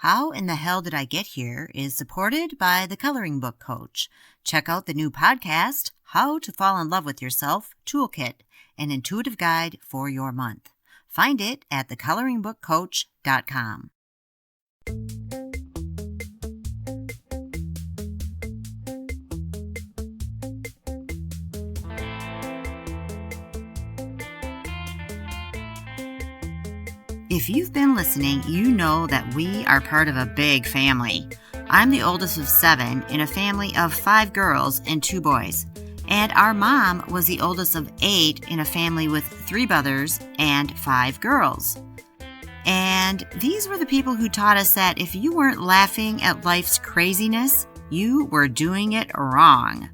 How in the Hell Did I Get Here is supported by the Coloring Book Coach. Check out the new podcast, How to Fall in Love with Yourself Toolkit, an intuitive guide for your month. Find it at thecoloringbookcoach.com. If you've been listening, you know that we are part of a big family. I'm the oldest of 7 in a family of 5 girls and 2 boys. And our mom was the oldest of 8 in a family with 3 brothers and 5 girls. And these were the people who taught us that if you weren't laughing at life's craziness, you were doing it wrong.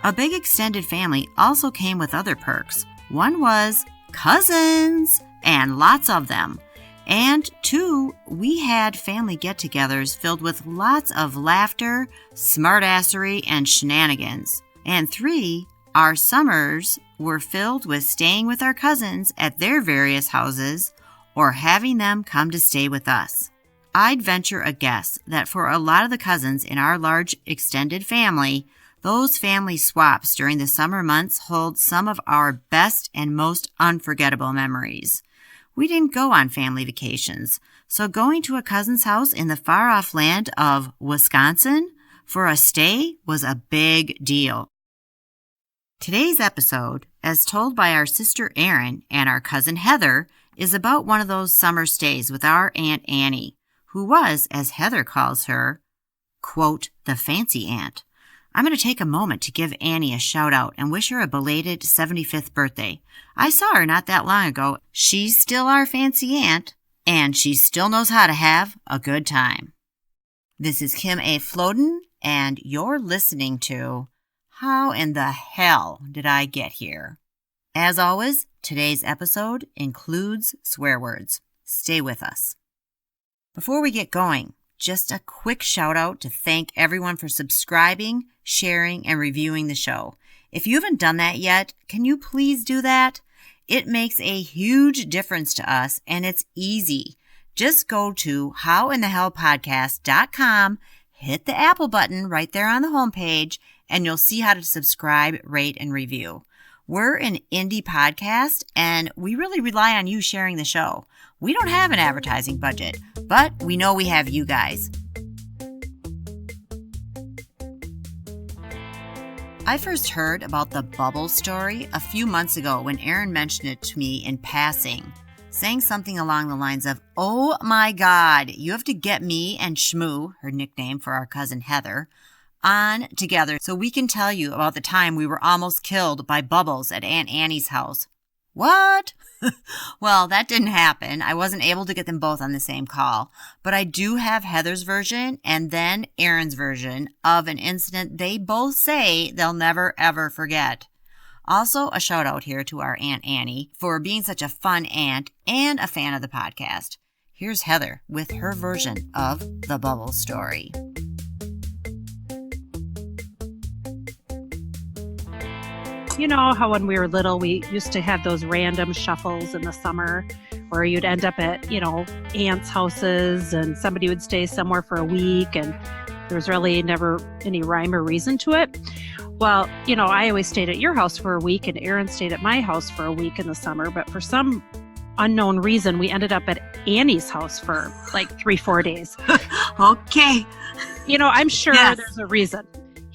A big extended family also came with other perks. One was cousins, and lots of them. And 2, we had family get-togethers filled with lots of laughter, smart-assery, and shenanigans. And 3, our summers were filled with staying with our cousins at their various houses or having them come to stay with us. I'd venture a guess that for a lot of the cousins in our large extended family, those family swaps during the summer months hold some of our best and most unforgettable memories. We didn't go on family vacations, so going to a cousin's house in the far-off land of Wisconsin for a stay was a big deal. Today's episode, as told by our sister Erin and our cousin Heather, is about one of those summer stays with our Aunt Annie, who was, as Heather calls her, quote, the fancy aunt. I'm going to take a moment to give Annie a shout out and wish her a belated 75th birthday. I saw her not that long ago. She's still our fancy aunt, and she still knows how to have a good time. This is Kim A. Floden, and you're listening to How in the Hell Did I Get Here? As always, today's episode includes swear words. Stay with us. Before we get going, just a quick shout out to thank everyone for subscribing, sharing, and reviewing the show. If you haven't done that yet, can you please do that? It makes a huge difference to us, and it's easy. Just go to howinthehellpodcast.com, hit the Apple button right there on the homepage, and you'll see how to subscribe, rate, and review. We're an indie podcast, and we really rely on you sharing the show. We don't have an advertising budget, but we know we have you guys. I first heard about the bubble story a few months ago when Erin mentioned it to me in passing, saying something along the lines of, "Oh my God, you have to get me and Shmoo," her nickname for our cousin Heather, on together so we can tell you about the time we were almost killed by bubbles at Aunt Annie's house. What? Well, that didn't happen. I wasn't able to get them both on the same call, but I do have Heather's version and then Erin's version of an incident they both say they'll never ever forget. Also, a shout out here to our Aunt Annie for being such a fun aunt and a fan of the podcast. Here's Heather with her version of the bubble story. You know how when we were little, we used to have those random shuffles in the summer where you'd end up at, aunts' houses and somebody would stay somewhere for a week and there was really never any rhyme or reason to it. Well, I always stayed at your house for a week and Erin stayed at my house for a week in the summer, but for some unknown reason, we ended up at Annie's house for like 3-4 days. Okay. I'm sure Yes. There's a reason.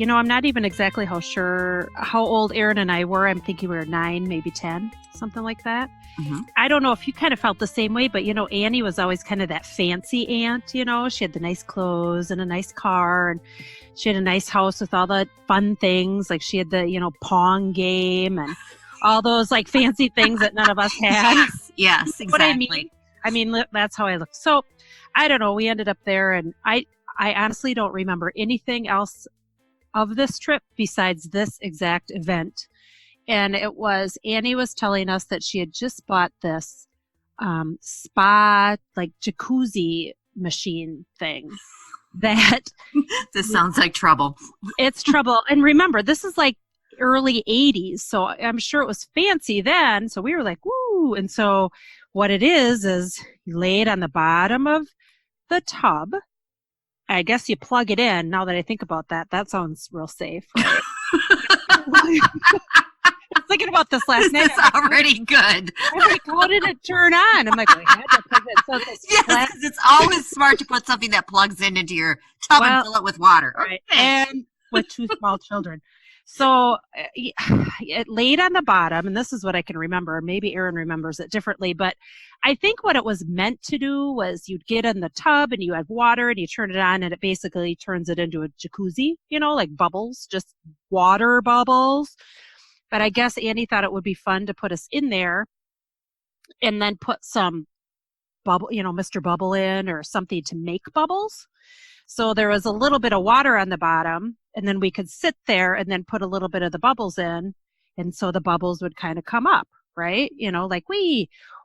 I'm not even exactly sure how old Erin and I were. I'm thinking we were 9, maybe 10, something like that. Mm-hmm. I don't know if you kind of felt the same way, but, Annie was always kind of that fancy aunt, she had the nice clothes and a nice car, and she had a nice house with all the fun things. Like she had the, Pong game and all those like fancy things that none of us had. Yes, exactly. What I mean, that's how I looked. So I don't know. We ended up there and I honestly don't remember anything else of this trip besides this exact event. And it was, Annie was telling us that she had just bought this spa, like jacuzzi machine thing that... This sounds like trouble. It's trouble. And remember, this is like early 80s. So I'm sure it was fancy then. So we were like, woo. And so what it is you lay it on the bottom of the tub. I guess you plug it in. Now that I think about that, that sounds real safe. Right? I was thinking about this last night. This is already good. I'm like, how did it turn on? I'm like, I had to plug it. So yes, because it's always smart to put something that plugs into your tub and fill it with water. Right. And with 2 small children. So it laid on the bottom, and this is what I can remember. Maybe Erin remembers it differently, but I think what it was meant to do was you'd get in the tub and you had water and you turn it on and it basically turns it into a jacuzzi, like bubbles, just water bubbles. But I guess Annie thought it would be fun to put us in there and then put some bubble, Mr. Bubble in or something to make bubbles. So there was a little bit of water on the bottom, and then we could sit there and then put a little bit of the bubbles in. And so the bubbles would kind of come up, right? Like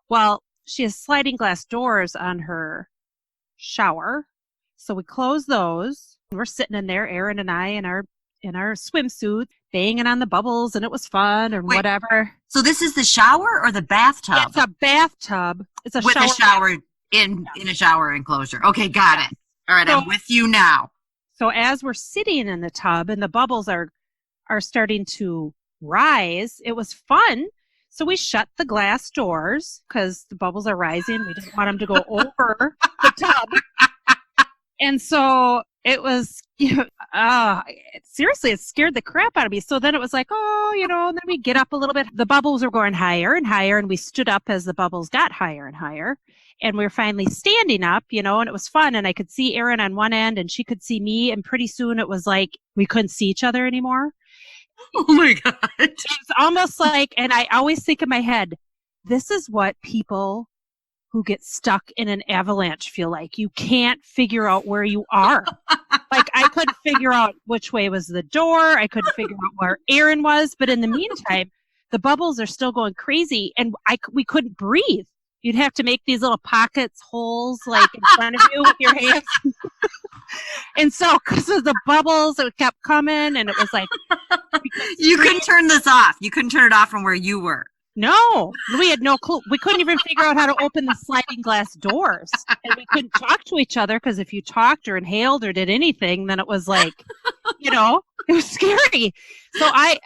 well, she has sliding glass doors on her shower. So we close those. We're sitting in there, Erin and I, in our swimsuits, banging on the bubbles, and it was fun and whatever. So this is the shower or the bathtub? It's a bathtub. It's a with shower. A shower in a shower enclosure. Okay, got it. All right, so, I'm with you now. So as we're sitting in the tub and the bubbles are starting to rise, it was fun. So we shut the glass doors because the bubbles are rising. We didn't want them to go over the tub. And so it was, seriously, it scared the crap out of me. So then it was like, and then we get up a little bit. The bubbles were going higher and higher, and we stood up as the bubbles got higher and higher. And we were finally standing up, and it was fun. And I could see Erin on one end and she could see me. And pretty soon it was like we couldn't see each other anymore. Oh my God. It was almost like, and I always think in my head, this is what people who get stuck in an avalanche feel like. You can't figure out where you are. Like I couldn't figure out which way was the door. I couldn't figure out where Erin was. But in the meantime, the bubbles are still going crazy and we couldn't breathe. You'd have to make these little pockets, holes like in front of you with your hands. And so because of the bubbles, it kept coming and it was like. You couldn't turn this off. You couldn't turn it off from where you were. No, we had no clue. We couldn't even figure out how to open the sliding glass doors. And we couldn't talk to each other because if you talked or inhaled or did anything, then it was like, it was scary. So I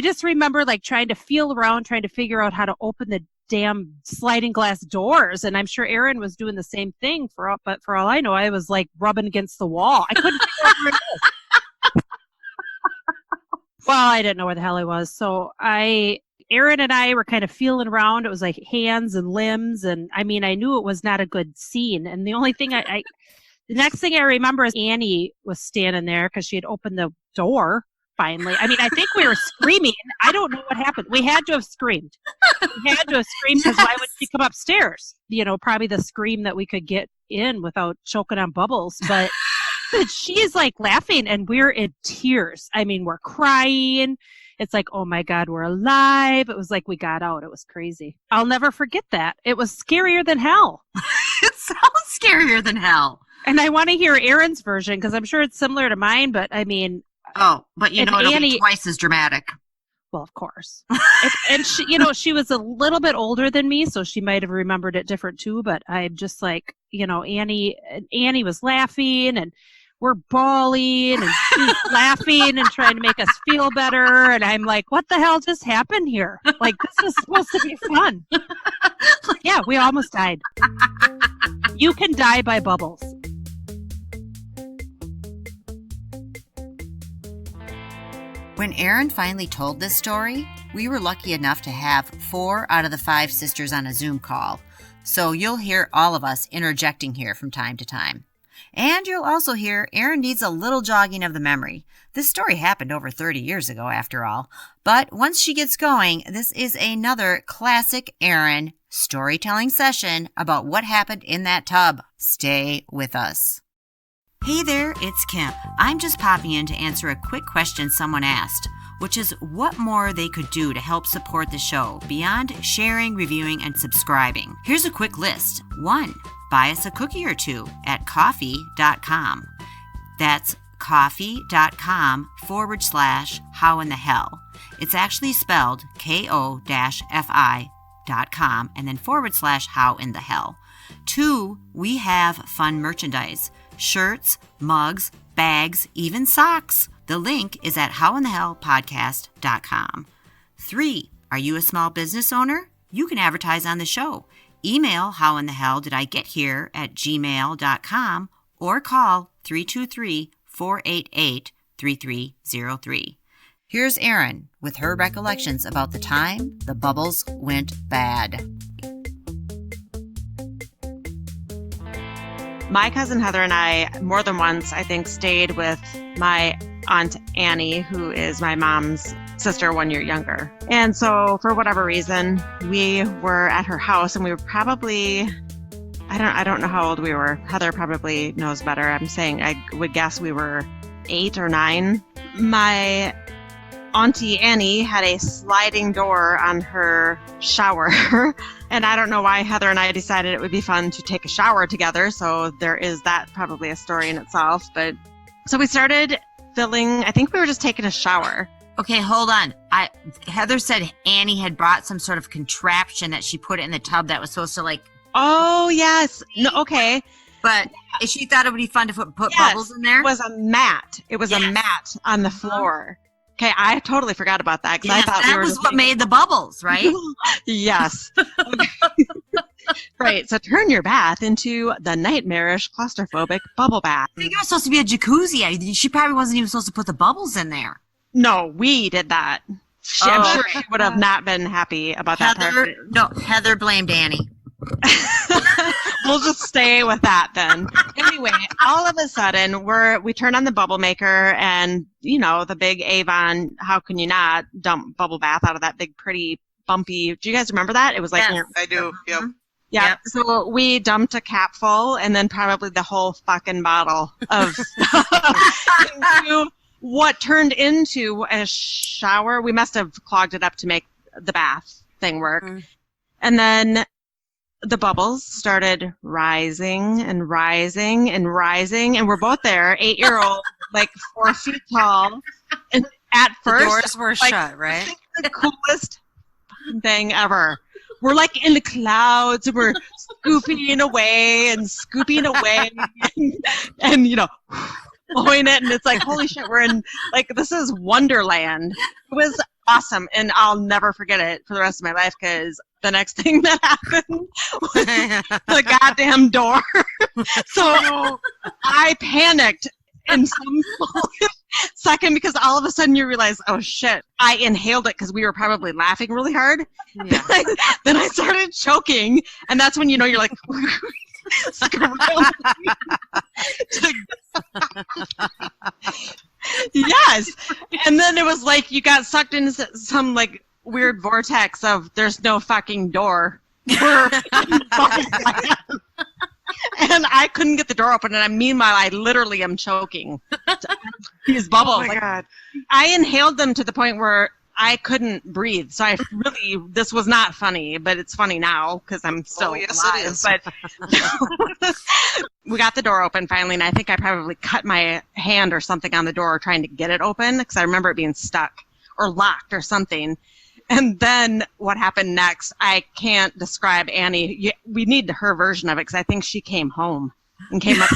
just remember like trying to feel around, trying to figure out how to open the damn sliding glass doors. And I'm sure Erin was doing the same thing but for all I know, I was like rubbing against the wall. I couldn't figure out where it was. Well, I didn't know where the hell I was. So Erin and I were kind of feeling around. It was like hands and limbs. And I mean, I knew it was not a good scene. And the only thing the next thing I remember is Annie was standing there because she had opened the door finally. I mean, I think we were screaming. I don't know what happened. We had to have screamed. We had to have screamed because why would she come upstairs? Probably the scream that we could get in without choking on bubbles. But she's like laughing and we're in tears. I mean, we're crying. It's like, oh my God, we're alive. It was like we got out. It was crazy. I'll never forget that. It was scarier than hell. It sounds scarier than hell. And I want to hear Erin's version because I'm sure it's similar to mine, but I mean. Oh, but it'll be twice as dramatic. Well, of course. And she, she was a little bit older than me, so she might have remembered it different too, but I'm just like, Annie was laughing and we're bawling and she's laughing and trying to make us feel better. And I'm like, what the hell just happened here? Like, this was supposed to be fun. Yeah, we almost died. You can die by bubbles. When Erin finally told this story, we were lucky enough to have 4 out of the 5 sisters on a Zoom call. So you'll hear all of us interjecting here from time to time. And you'll also hear Erin needs a little jogging of the memory. This story happened over 30 years ago, after all. But once she gets going, this is another classic Erin storytelling session about what happened in that tub. Stay with us. Hey there, it's Kim. I'm just popping in to answer a quick question someone asked, which is what more they could do to help support the show beyond sharing, reviewing, and subscribing. Here's a quick list. 1. Buy us a cookie or 2 at ko-fi.com. That's ko-fi.com/howinthehell. It's actually spelled ko-fi.com and then /howinthehell. 2, we have fun merchandise. Shirts, mugs, bags, even socks. The link is at howinthehellpodcast.com. 3, are you a small business owner? You can advertise on the show. Email howinthehell@gmail.com or call 323-488-3303. Here's Erin with her recollections about the time the bubbles went bad. My cousin Heather and I, more than once, I think, stayed with my Aunt Annie, who is my mom's sister 1 year younger. And so for whatever reason, we were at her house, and we were probably, I don't know how old we were. Heather probably knows better. I'm saying I would guess we were 8 or 9. My Auntie Annie had a sliding door on her shower. And I don't know why Heather and I decided it would be fun to take a shower together. So there is that, probably a story in itself. But so we started filling, I think we were just taking a shower. Okay, hold on. Heather said Annie had brought some sort of contraption that she put in the tub that was supposed to like... Oh, yes. No, okay. But she thought it would be fun to put bubbles in there? It was a mat. It was a mat on the floor. Okay, I totally forgot about that. Yes, I thought that was what made the bubbles, right? Yes. Right, so turn your bath into the nightmarish, claustrophobic bubble bath. I think it was supposed to be a jacuzzi. She probably wasn't even supposed to put the bubbles in there. No, we did that. I'm sure she would have not been happy about that part. No, Heather blamed Annie. We'll just stay with that then. Anyway, all of a sudden, we turn on the bubble maker, and, you know, the big Avon, how can you not dump bubble bath out of that big, pretty, bumpy, do you guys remember that? It was like... Yes, I do, yep. Yeah, yep. So we dumped a capful, and then probably the whole fucking bottle of into what turned into a shower. We must have clogged it up to make the bath thing work. Mm. And then the bubbles started rising and rising and rising, and we're both there, 8-year-old, like 4 feet tall. And at first, the doors were shut, right? The coolest thing ever. We're like in the clouds, and we're scooping away, and you know, blowing it, and it's like, holy shit, we're in, like, this is Wonderland. It was awesome, and I'll never forget it for the rest of my life, because the next thing that happened was the goddamn door. So I panicked in some second, because all of a sudden you realize, oh shit, I inhaled it because we were probably laughing really hard. Yeah. Then I started choking, and that's when, you know, you're like... Yes. And then it was like you got sucked into some like weird vortex of there's no fucking door. And I couldn't get the door open, and meanwhile I literally am choking. These bubbles. Oh my God. I inhaled them to the point where I couldn't breathe. So this was not funny, but it's funny now because I'm still alive. It is. But we got the door open finally, and I think I probably cut my hand or something on the door trying to get it open, because I remember it being stuck or locked or something. And then what happened next, I can't describe Annie. We need her version of it, because I think she came home and came up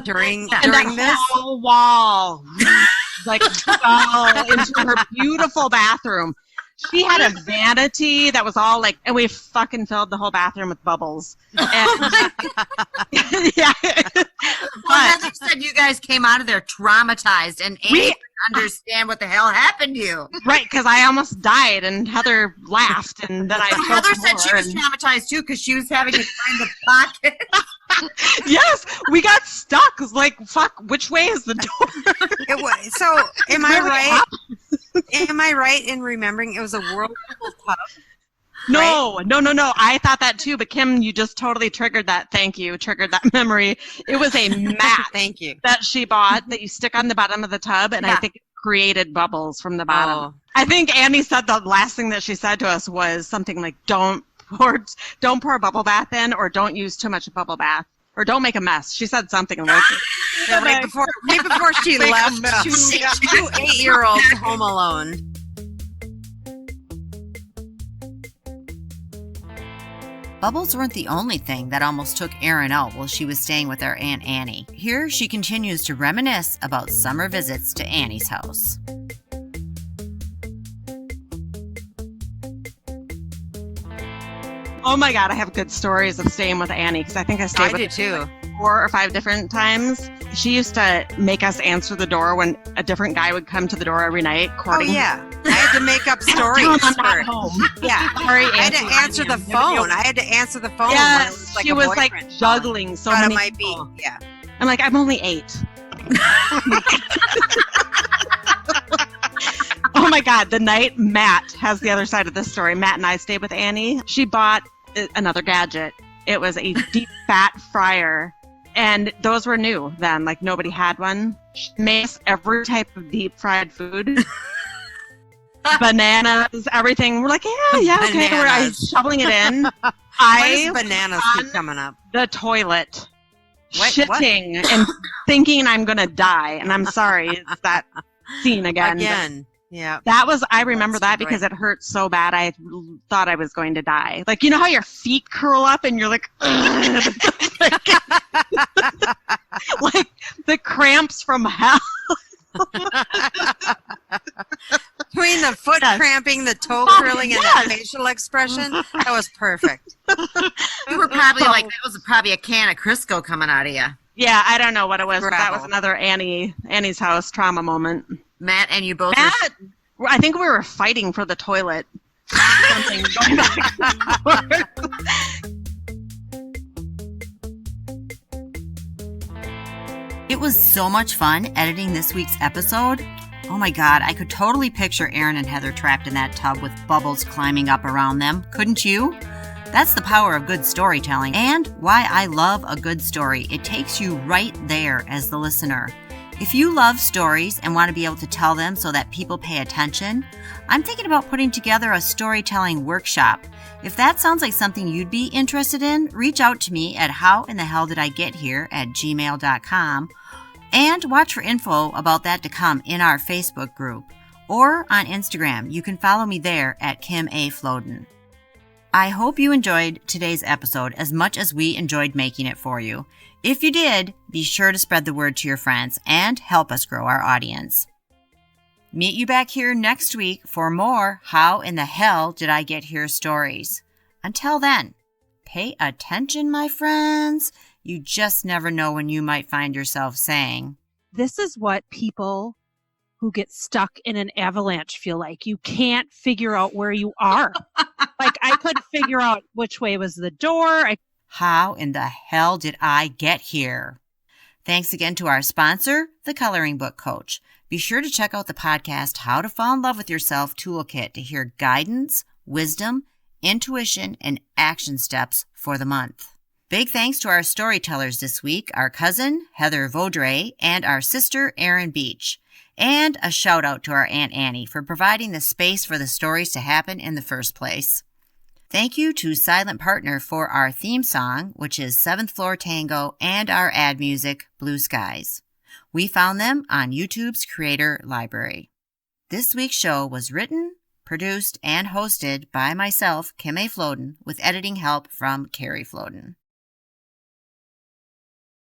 during this whole wall, like, fell into her beautiful bathroom. She had a vanity that was all like, and we fucking filled the whole bathroom with bubbles. And, yeah. Well, Heather said you guys came out of there traumatized, and Annie didn't understand what the hell happened to you. Right, because I almost died, and Heather laughed, and then Heather said she was traumatized too, because she was having to find the pocket. Yes, we got stuck. It was like, fuck, which way is the door? So, am I right? Am I right in remembering it was a whirlpool tub? No. I thought that too, but Kim, you just totally triggered that. Thank you. Triggered that memory. It was a mat Thank you. that she bought that you stick on the bottom of the tub, and I think it created bubbles from the bottom. Oh. I think Annie said the last thing that she said to us was something like, don't pour a bubble bath in, or don't use too much bubble bath, or don't make a mess. She said something like that. Right before she left two 8-year-olds home alone. Bubbles weren't the only thing that almost took Erin out while she was staying with our Aunt Annie. Here she continues to reminisce about summer visits to Annie's house. Oh my God, I have good stories of staying with Annie because I think I stayed with her too. like 4 or 5 different times. She used to make us answer the door when a different guy would come to the door every night Oh courting. yeah, I had to make up stories. Tell him I'm for not it. home. Yeah, Sorry, I had to Auntie, answer the phone. I had to answer the phone. when it Yes, was like she a was like boyfriend phone. juggling so Thought many it might people. be. Yeah. I'm like, I'm only 8. Oh my God, the night Matt has the other side of this story. Matt and I stayed with Annie. She bought another gadget. It was a deep fat fryer. And those were new then, like nobody had one. She made us every type of deep fried food. Bananas, everything. We're like, yeah, okay. We're Bananas. shoveling it in. Why does bananas keep coming up? The toilet. What? Shitting and thinking I'm going to die. And I'm sorry, it's that scene again. Yeah. That was, I remember That's that because it hurt so bad I thought I was going to die. Like, you know how your feet curl up and you're like, like the cramps from hell. Between the foot cramping, the toe curling, and that facial expression, that was perfect. You were probably like, that was probably a can of Crisco coming out of you. Yeah, I don't know what it was, but that was Gravel. another Annie's house trauma moment. Matt and you both Matt, I think we were fighting for the toilet. Something going back and forth. It was so much fun editing this week's episode. Oh my God, I could totally picture Erin and Heather trapped in that tub with bubbles climbing up around them. Couldn't you? That's the power of good storytelling and why I love a good story. It takes you right there as the listener. If you love stories and want to be able to tell them so that people pay attention, I'm thinking about putting together a storytelling workshop. If that sounds like something you'd be interested in, reach out to me at howinthehelldidigethere@gmail.com and watch for info about that to come in our Facebook group or on Instagram. You can follow me there at Kim A. Floden. I hope you enjoyed today's episode as much as we enjoyed making it for you. If you did, be sure to spread the word to your friends and help us grow our audience. Meet you back here next week for more How in the Hell Did I Get Here stories. Until then, pay attention, my friends. You just never know when you might find yourself saying, This is what people who get stuck in an avalanche feel like. You can't figure out where you are. Like, I couldn't figure out which way was the door. How in the hell did I get here? Thanks again to our sponsor, The Coloring Book Coach. Be sure to check out the podcast How to Fall in Love with Yourself Toolkit to hear guidance, wisdom, intuition, and action steps for the month. Big thanks to our storytellers this week, our cousin, Heather Vaudrey, and our sister, Erin Beach. And a shout out to our Aunt Annie for providing the space for the stories to happen in the first place. Thank you to Silent Partner for our theme song, which is 7th Floor Tango, and our ad music, Blue Skies. We found them on YouTube's Creator Library. This week's show was written, produced, and hosted by myself, Kim A. Floden, with editing help from Carrie Floden.